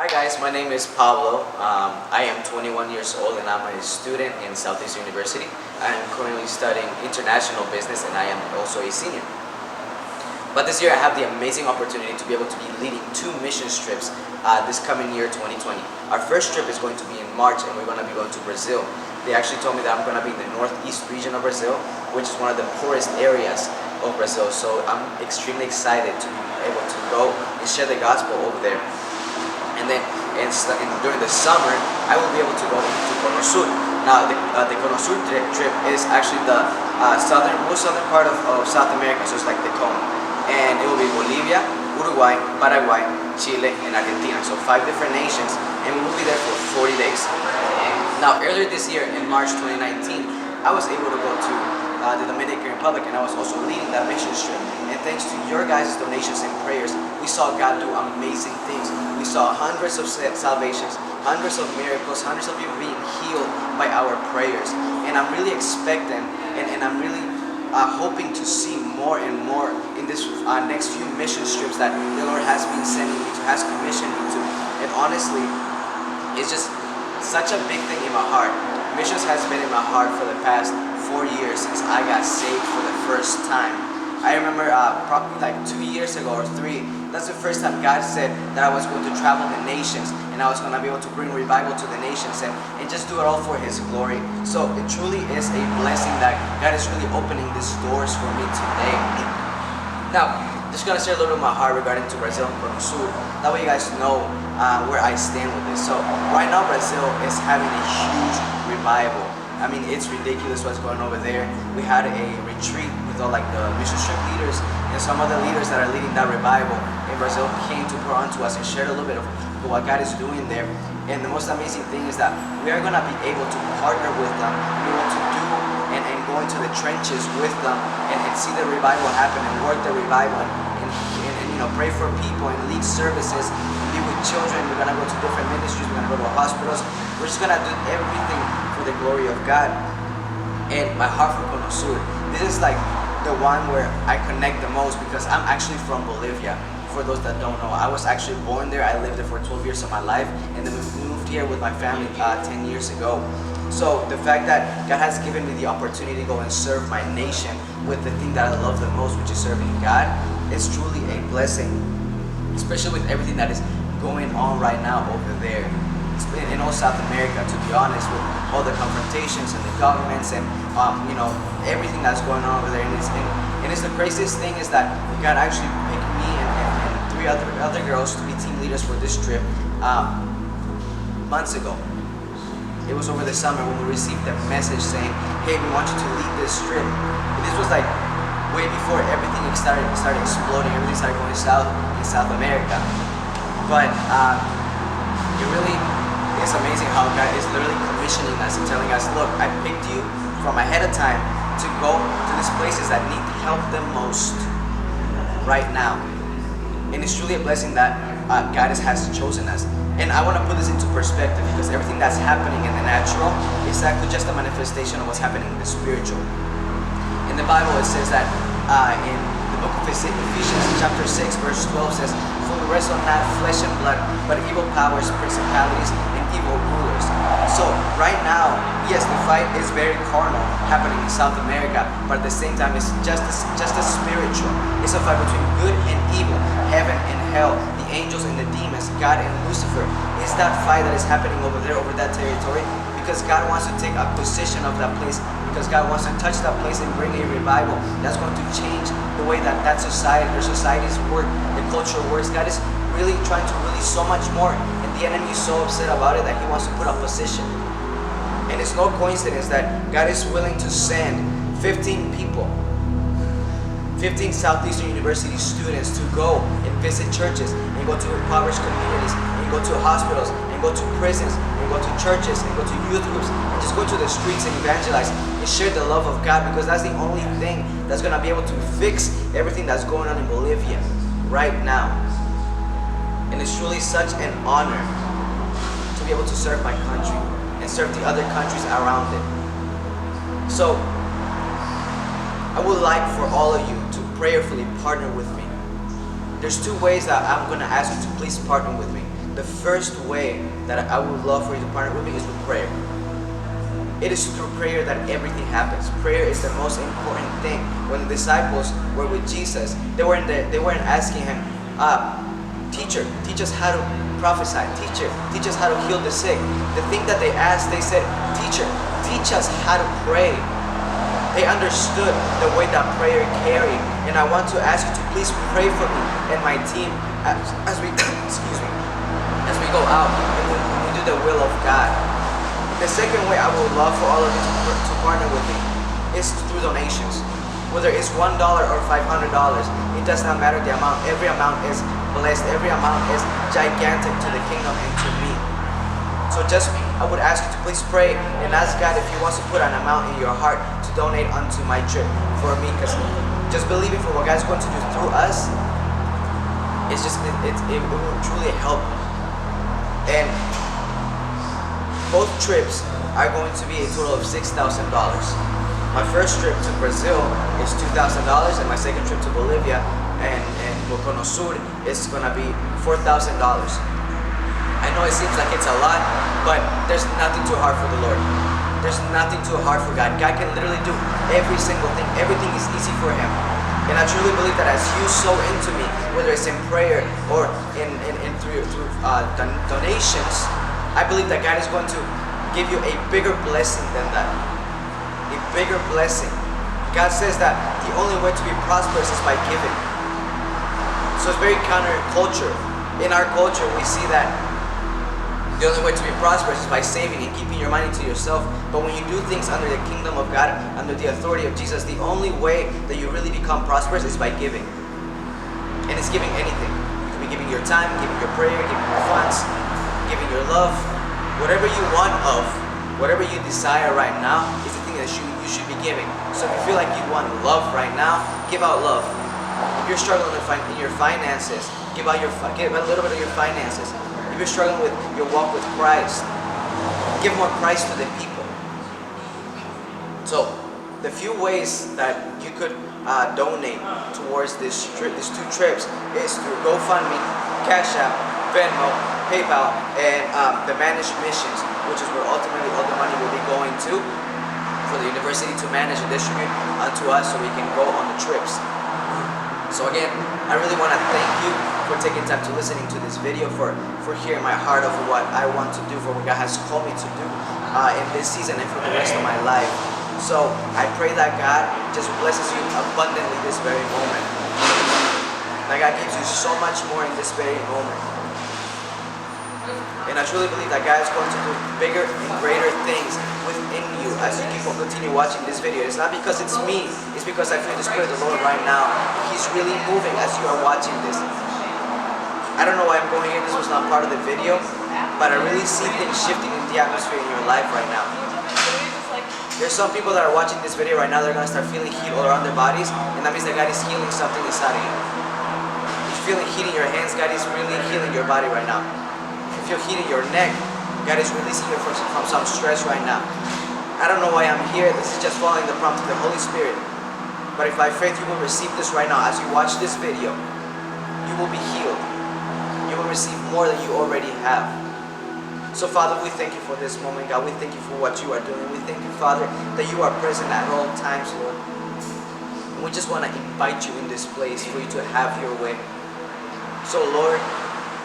Hi guys, my name is Pablo. I am 21 years old and I'm a student in Southeastern University. I am currently studying international business and I am also a senior. But this year I have the amazing opportunity to be able to be leading 2 mission trips this coming year 2020. Our first trip is going to be in March and we're going to be going to Brazil. They actually told me that I'm going to be in the northeast region of Brazil, which is one of the poorest areas of Brazil. So I'm extremely excited to be able to go and share the gospel over there. And then during the summer, I will be able to go to Conosur. Now, the Conosur trip is actually the most southern part of South America, so it's like the cone. And it will be Bolivia, Uruguay, Paraguay, Chile, and Argentina. So 5 different nations, and we will be there for 40 days. Now, earlier this year, in March 2019, I was able to go to the Dominican Republic, and I was also leading that mission trip. And thanks to your guys' donations and prayers, we saw God do amazing things. We saw hundreds of salvations, hundreds of miracles, hundreds of people being healed by our prayers. And I'm really expecting, and I'm really hoping to see more and more in this next few mission trips that the Lord has been sending me to, has commissioned me to. And honestly, it's just such a big thing in my heart. Missions has been in my heart for the past 4 years since I got saved for the first time. I remember probably like 2 years ago or 3, that's the first time God said that I was going to travel the nations and I was going to be able to bring revival to the nations and just do it all for His glory. So it truly is a blessing that God is really opening these doors for me today. Now, just going to share a little bit of my heart regarding to Brazil and Conosur. That way you guys know where I stand with this. So right now Brazil is having a huge revival. I mean, it's ridiculous what's going on over there. We had a retreat with all like the mission trip leaders and some other leaders that are leading that revival in Brazil came to pour onto us and shared a little bit of what God is doing there. And the most amazing thing is that we are going to be able to partner with them, be able to do and go into the trenches with them and see the revival happen and work the revival and pray for people and lead services, be with children. We're going to go to different ministries, we're going to go to hospitals. We're just going to do everything for the glory of God. And my heart for Conosur, this is like the one where I connect the most because I'm actually from Bolivia. For those that don't know, I was actually born there. I lived there for 12 years of my life, and then we moved here with my family 10 years ago. So the fact that God has given me the opportunity to go and serve my nation with the thing that I love the most, which is serving God, is truly a blessing, especially with everything that is going on right now over there. In all South America, to be honest, with all the confrontations and the governments and everything that's going on over there. And it's the craziest thing is that God actually picked me and 3 other girls to be team leaders for this trip months ago. It was over the summer when we received the message saying, hey, we want you to lead this trip. And this was like way before everything started exploding, everything started going south in South America. But it really is amazing how God is literally commissioning us and telling us, look, I picked you from ahead of time to go to these places that need help the most right now. And it's truly a blessing that God has chosen us. And I want to put this into perspective because everything that's happening in the natural is actually just a manifestation of what's happening in the spiritual. In the Bible it says that in the book of Ephesians chapter 6 verse 12 says, for we wrestle not flesh and blood, but evil powers, principalities, and evil rulers. So right now, yes, the fight is very carnal happening in South America, but at the same time it's just as spiritual. It's a fight between good and evil, heaven and hell, the angels and the demons, God and Lucifer. It's that fight that is happening over there, over that territory, because God wants to take a position of that place, because God wants to touch that place and bring a revival that's going to change the way that society, their societies work, the culture works. God is really trying to release so much more, and the enemy is so upset about it that he wants to put opposition. And it's no coincidence that God is willing to send 15 people, 15 Southeastern University students to go and visit churches and go to impoverished communities and go to hospitals and go to prisons and go to churches and go to youth groups and just go to the streets and evangelize and share the love of God, because that's the only thing that's going to be able to fix everything that's going on in Bolivia right now. And it's truly such an honor to be able to serve my country and serve the other countries around it. So I would like for all of you to prayerfully partner with me. There's 2 ways that I'm going to ask you to please partner with me. the first way that I would love for you to partner with me is with prayer. It is through prayer that everything happens. Prayer is the most important thing. When the disciples were with Jesus, they weren't asking him, teacher, teach us how to prophesy. Teacher, teach us how to heal the sick. The thing that they asked, they said, teacher, teach us how to pray. They understood the way that prayer carried. And I want to ask you to please pray for me and my team as we as we go out and we do the will of God. The second way I would love for all of you to partner with me is through donations. Whether it's $1 or $500, it does not matter the amount. Every amount is blessed. Every amount is gigantic to the kingdom and to me. So I would ask you to please pray and ask God if He wants to put an amount in your heart to donate onto my trip for me. Because just believing for what God's going to do through us, it will truly help. And both trips are going to be a total of $6,000. My first trip to Brazil is $2,000, and my second trip to Bolivia and Conosur is going to be $4,000. I know it seems like it's a lot, but there's nothing too hard for the Lord. There's nothing too hard for God. God can literally do every single thing. Everything is easy for Him. And I truly believe that as you sow into me, whether it's in prayer or through donations, I believe that God is going to give you a bigger blessing than that. A bigger blessing. God says that the only way to be prosperous is by giving. So it's very counterculture. In our culture, we see that the only way to be prosperous is by saving and keeping your money to yourself. But when you do things under the kingdom of God, under the authority of Jesus, the only way that you really become prosperous is by giving. And it's giving anything. You can be giving your time, giving your prayer, giving your funds, giving your love. Whatever you want of, whatever you desire right now is the thing that you should be giving. So if you feel like you want love right now, give out love. If you're struggling in your finances, give a little bit of your finances. If you're struggling with your walk with Christ, give more Christ to the people. So the few ways that you could donate towards these two trips is through GoFundMe, Cash App, Venmo, PayPal, and the managed missions, which is where ultimately all the money will be going to for the university to manage and distribute unto us so we can go on the trips. So again, I really want to thank you for taking time to listening to this video, for hearing my heart of what I want to do, for what God has called me to do in this season and for the rest of my life. So I pray that God just blesses you abundantly this very moment. That God gives you so much more in this very moment. And I truly believe that God is going to do bigger and greater things within you as you continue watching this video. It's not because it's me, it's because I feel the Spirit of the Lord right now. He's really moving as you are watching this. I don't know why I'm going here, this was not part of the video, but I really see things shifting in the atmosphere in your life right now. There's some people that are watching this video right now, they're going to start feeling heat all around their bodies, and that means that God is healing something inside of you. If you're feeling heat in your hands, God is really healing your body right now. If you're heat in your neck, God is releasing you from some stress right now. I don't know why I'm here, this is just following the prompt of the Holy Spirit. But if by faith you will receive this right now, as you watch this video, you will be healed. You will receive more than you already have. So Father, we thank you for this moment, God. We thank you for what you are doing. We thank you, Father, that you are present at all times, Lord. And we just want to invite you in this place for you to have your way. So Lord,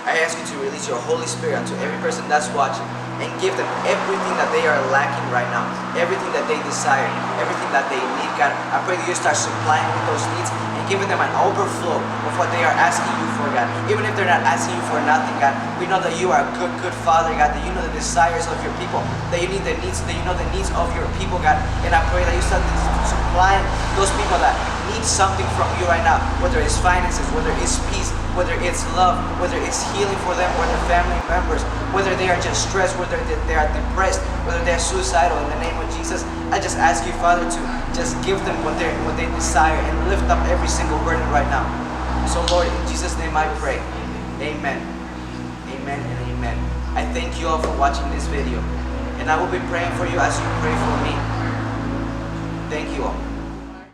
I ask you to release your Holy Spirit unto every person that's watching and give them everything that they are lacking right now, everything that they desire, everything that they need, God. I pray that you start supplying with those needs and giving them an overflow of what they are asking you for, God. Even if they're not asking you for nothing, God, we know that you are a good, good Father, God, that you know the desires of your people, that you need the needs, that you know the needs of your people, God. And I pray that you start supplying those people that need something from you right now, whether it's finances, whether it's peace, whether it's love, whether it's healing for them or their family members, whether they are just stressed, whether they are depressed, whether they are suicidal, in the name of Jesus, I just ask you, Father, to just give them what they desire and lift up every single burden right now. So Lord, in Jesus' name I pray. Amen. Amen and amen. I thank you all for watching this video. And I will be praying for you as you pray for me. Thank you all.